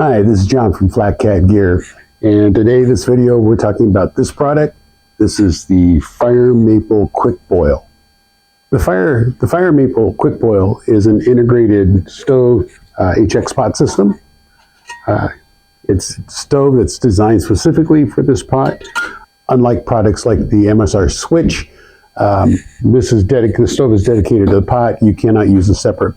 Hi, this is John from FlatCatGear, and today this video we're talking about this product. This is the Fire Maple QuickBoil. The Fire Maple QuickBoil is an integrated stove HX pot system. It's a stove that's designed specifically for this pot. Unlike products like the MSR switch, the stove is dedicated to the pot. You cannot use a separate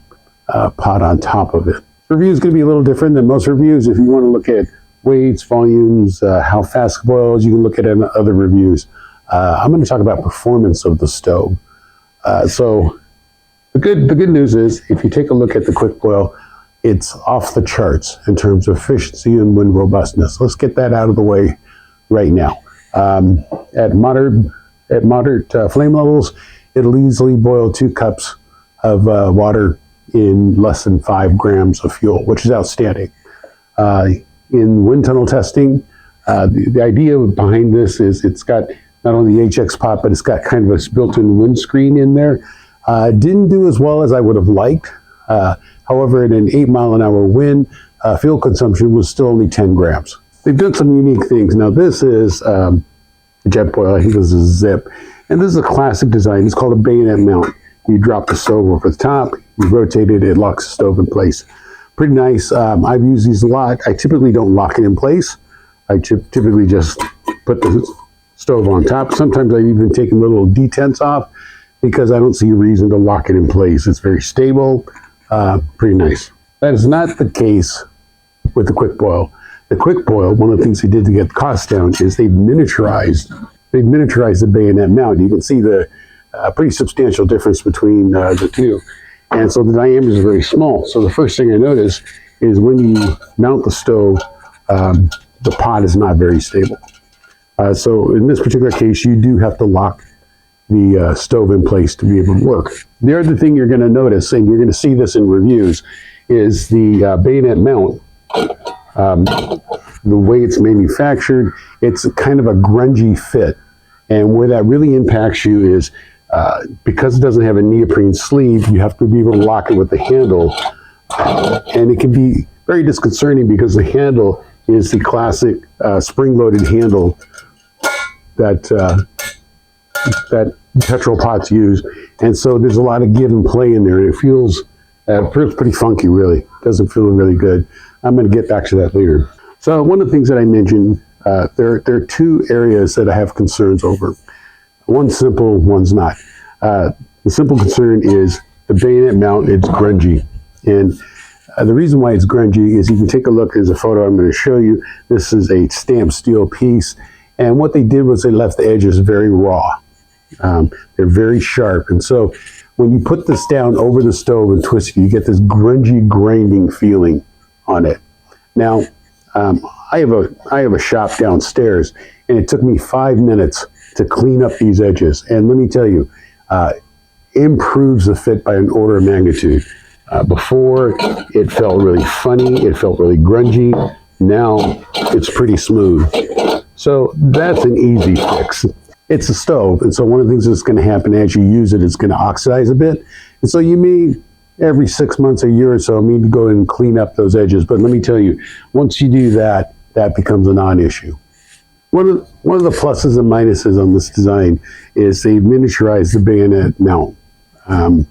pot on top of it. Review is going to be a little different than most reviews. If you want to look at weights, volumes, how fast it boils, you can look at other reviews. I'm going to talk about performance of the stove. So the good news is, if you take a look at the QuickBoil, it's off the charts in terms of efficiency and wind robustness. Let's get that out of the way right now. At moderate flame levels, it'll easily boil 2 cups of water in less than 5 grams of fuel, which is outstanding. In wind tunnel testing, the idea behind this is it's got not only the HX pot, but it's got kind of a built-in windscreen in there. Didn't do as well as I would have liked. However, at an 8-mile-an-hour wind, fuel consumption was still only 10 grams. They've done some unique things. Now, this is JetBoil. I think this is Zip. And this is a classic design. It's called a bayonet mount. You drop the stove over the top, you rotate it, it locks the stove in place. Pretty nice. I've used these a lot. I typically don't lock it in place. I typically just put the stove on top. Sometimes I even take the little detents off because I don't see a reason to lock it in place. It's very stable, pretty nice. That is not the case with the QuickBoil. The QuickBoil, one of the things they did to get costs down is they've miniaturized the bayonet mount. You can see the pretty substantial difference between the two. And so the diameter is very small. So the first thing I notice is when you mount the stove, the pot is not very stable. So in this particular case, you do have to lock the stove in place to be able to work. The other thing you're going to notice, and you're going to see this in reviews, is the bayonet mount. The way it's manufactured, it's kind of a grungy fit. And where that really impacts you is because it doesn't have a neoprene sleeve, you have to be able to lock it with the handle. And it can be very disconcerting because the handle is the classic spring-loaded handle that Petrel pots use. And so there's a lot of give and play in there. And it feels pretty funky, really. Doesn't feel really good. I'm going to get back to that later. So one of the things that I mentioned, there are 2 areas that I have concerns over. One's simple, one's not. The simple concern is the bayonet mount. It's grungy. And the reason why it's grungy is, you can take a look. There's a photo I'm going to show you. This is a stamped steel piece. And what they did was they left the edges very raw. They're very sharp. And so when you put this down over the stove and twist it, you get this grungy, grinding feeling on it. Now, I have a shop downstairs, and it took me 5 minutes to clean up these edges. And let me tell you, improves the fit by an order of magnitude. Before, it felt really funny, it felt really grungy. Now, it's pretty smooth. So that's an easy fix. It's a stove, and so one of the things that's going to happen as you use it, it's going to oxidize a bit. And so you may, every 6 months, a year or so, need to go and clean up those edges. But let me tell you, once you do that, that becomes a non-issue. One of the pluses and minuses on this design is they miniaturized the bayonet mount. And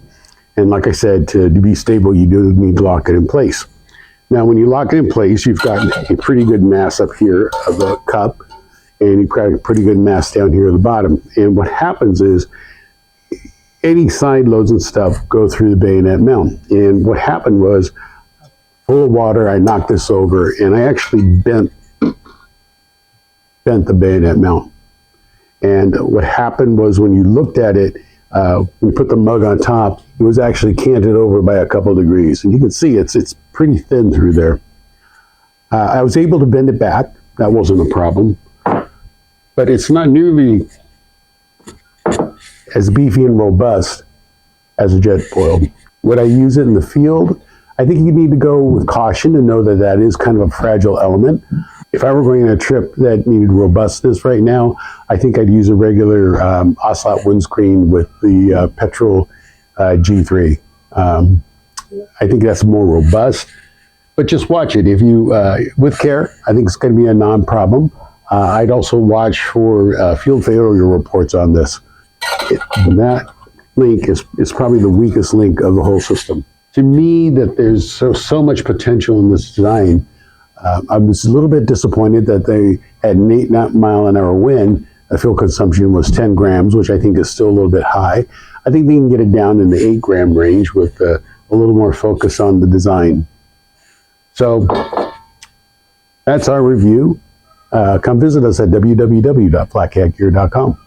like I said, to be stable, you do need to lock it in place. Now, when you lock it in place, you've got a pretty good mass up here of the cup, and you've got a pretty good mass down here at the bottom. And what happens is, any side loads and stuff go through the bayonet mount. And what happened was, full of water, I knocked this over, and I actually bent the bayonet mount. And what happened was, when you looked at it, when you put the mug on top, it was actually canted over by a couple degrees. And you can see it's pretty thin through there. I was able to bend it back. That wasn't a problem. But it's not nearly as beefy and robust as a JetBoil. Would I use it in the field? I think you need to go with caution and know that that is kind of a fragile element. If I were going on a trip that needed robustness right now, I think I'd use a regular Ocelot windscreen with the Petrel G3. I think that's more robust. But but just watch it. If you, with care, I think it's going to be a non-problem. I'd also watch for field failure reports on this. That link is probably the weakest link of the whole system. To me, that there's so much potential in this design. I was a little bit disappointed that they had an 8-mile-an-hour wind. The fuel consumption was 10 grams, which I think is still a little bit high. I think they can get it down in the 8-gram range with a little more focus on the design. So that's our review. Come visit us at www.FlatCatGear.com.